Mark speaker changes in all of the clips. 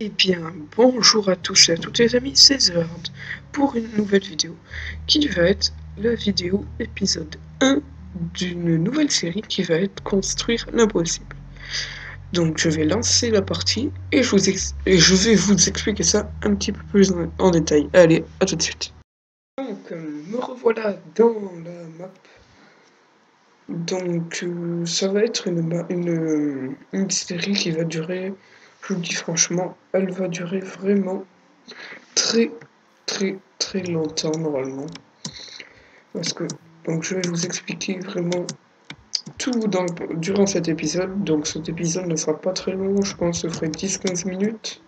Speaker 1: Eh bien, bonjour à tous et à toutes les amis, c'est Zerd pour une nouvelle vidéo qui va être la vidéo épisode 1 d'une nouvelle série qui va être Construire l'impossible. Donc je vais lancer la partie et je vais vous expliquer ça un petit peu plus en détail. Allez, à tout de suite. Donc me revoilà dans la map. Donc ça va être une série qui va durer, je vous le dis franchement, elle va durer vraiment très longtemps normalement. Parce que donc je vais vous expliquer vraiment tout durant cet épisode. Donc cet épisode ne sera pas très long, je pense que ce ferait 10-15 minutes.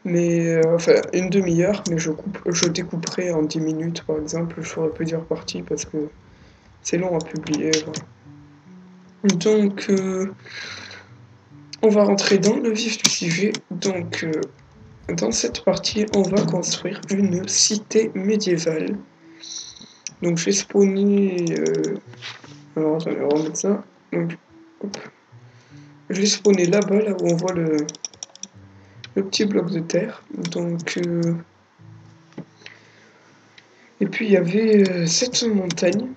Speaker 1: Mais enfin une demi-heure, mais je découperai en 10 minutes par exemple, je ferai plusieurs parties parce que c'est long à publier. Voilà. Donc on va rentrer dans le vif du sujet. Donc dans cette partie, on va construire une cité médiévale. Donc j'ai spawné. Alors attendez, on va remettre ça. Donc, hop. J'ai spawné là-bas, là où on voit le petit bloc de terre. Donc. Et puis il y avait cette montagne.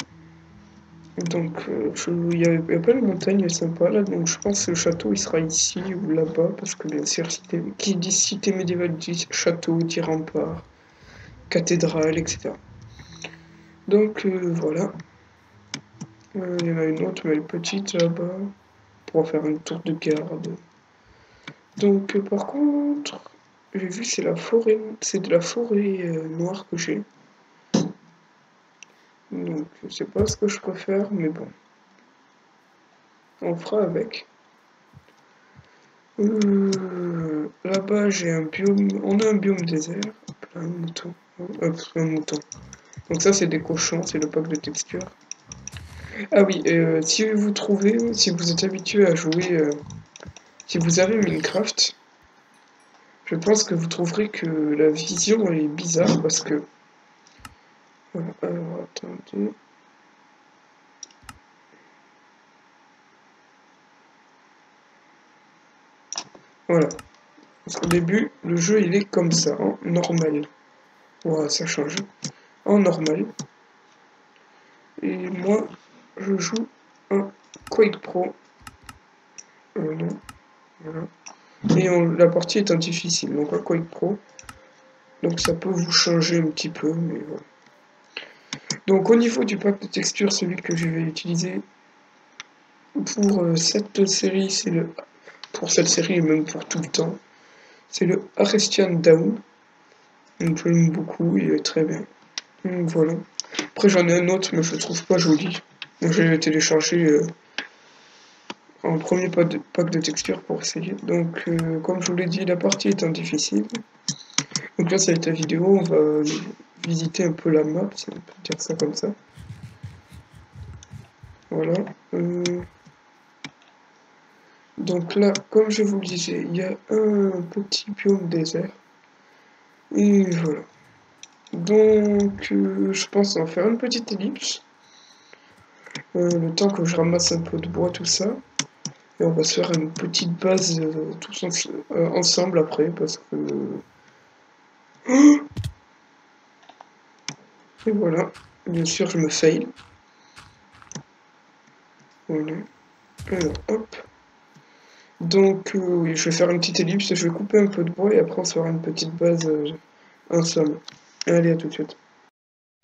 Speaker 1: Donc il y a pas de montagne sympa là. Donc je pense que le château il sera ici ou là-bas. Parce que bien sûr, qui dit cité médiévale dit château, dit rempart, cathédrale, etc. Donc voilà. Il y en a une autre, mais elle est petite là-bas, pour faire une tour de garde. Donc par contre, j'ai vu c'est la forêt, c'est de la forêt noire que j'ai. Donc je sais pas ce que je préfère, mais bon, on fera avec. Là-bas j'ai un biome, on a un biome désert, plein de moutons. Un mouton. Donc ça c'est des cochons, c'est le pack de texture. Ah oui, si vous trouvez, si vous êtes habitué à jouer, si vous avez Minecraft, je pense que vous trouverez que la vision est bizarre parce que... Voilà, alors attendez... Voilà. Parce qu'au début, le jeu il est comme ça, en normal. Voilà, ça change. En normal. Et moi, je joue en Quake Pro. Non, voilà. Et la partie est en difficile, donc en Quake Pro. Donc ça peut vous changer un petit peu, mais voilà. Donc au niveau du pack de texture, celui que je vais utiliser pour cette série, pour cette série et même pour tout le temps, c'est le Arestian Down. Donc je l'aime beaucoup, il est très bien. Donc voilà. Après j'en ai un autre, mais je le trouve pas joli. Donc j'ai téléchargé en premier pack de texture pour essayer. Donc comme je vous l'ai dit, la partie étant difficile. Donc là ça va être la vidéo, on va visiter un peu la map, si on peut dire ça comme ça. Voilà. Donc là, comme je vous le disais, il y a un petit biome désert. Et voilà. Donc je pense en faire une petite ellipse. Le temps que je ramasse un peu de bois, tout ça. Et on va se faire une petite base tous ensemble après, parce que... Et voilà. Bien sûr, je me fail. Voilà. Alors, hop. Donc, oui, je vais faire une petite ellipse, je vais couper un peu de bois et après on se fera une petite base ensemble. Allez, à tout de suite.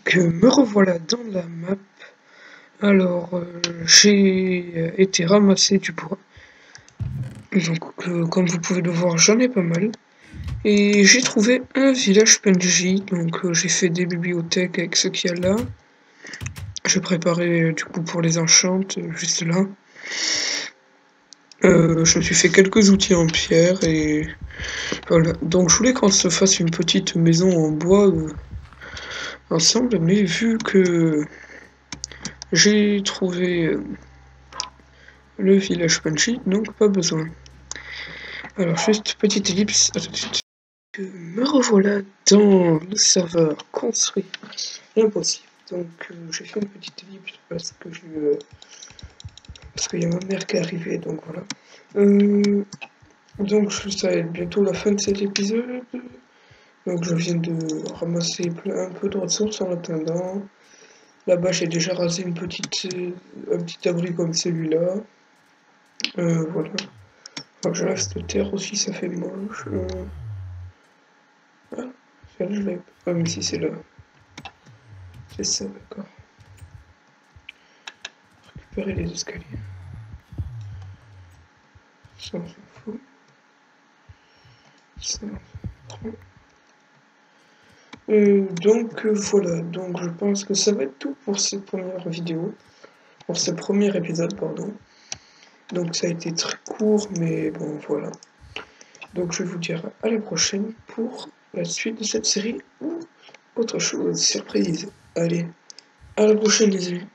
Speaker 1: Que me revoilà dans la map. Alors, j'ai été ramasser du bois. Donc, comme vous pouvez le voir, j'en ai pas mal. Et j'ai trouvé un village PNJ. Donc, j'ai fait des bibliothèques avec ce qu'il y a là. Je préparais du coup pour les enchantes, juste là. Je me suis fait quelques outils en pierre et voilà. Donc, je voulais qu'on se fasse une petite maison en bois ensemble, mais vu que j'ai trouvé le village punchy, donc pas besoin. Alors juste petite ellipse, à tout de suite. Me revoilà dans le serveur construit l'impossible. Donc j'ai fait une petite ellipse parce qu'il y a ma mère qui est arrivée, donc voilà. Donc ça va être bientôt la fin de cet épisode. Donc je viens de ramasser un peu de ressources en attendant. Là-bas j'ai déjà rasé un petit abri comme celui-là. Voilà. Faut que je reste de terre aussi, ça fait moche. Ah, celle-là je l'avais pas. Ah mais si c'est là. C'est ça, d'accord. Récupérer les escaliers. Ça on s'en fout. Ça on prend. Donc voilà, donc je pense que ça va être tout pour cette première vidéo, pour ce premier épisode, pardon. Donc ça a été très court, mais bon voilà. Donc je vais vous dire à la prochaine pour la suite de cette série ou autre chose, surprise. Allez, à la prochaine les amis.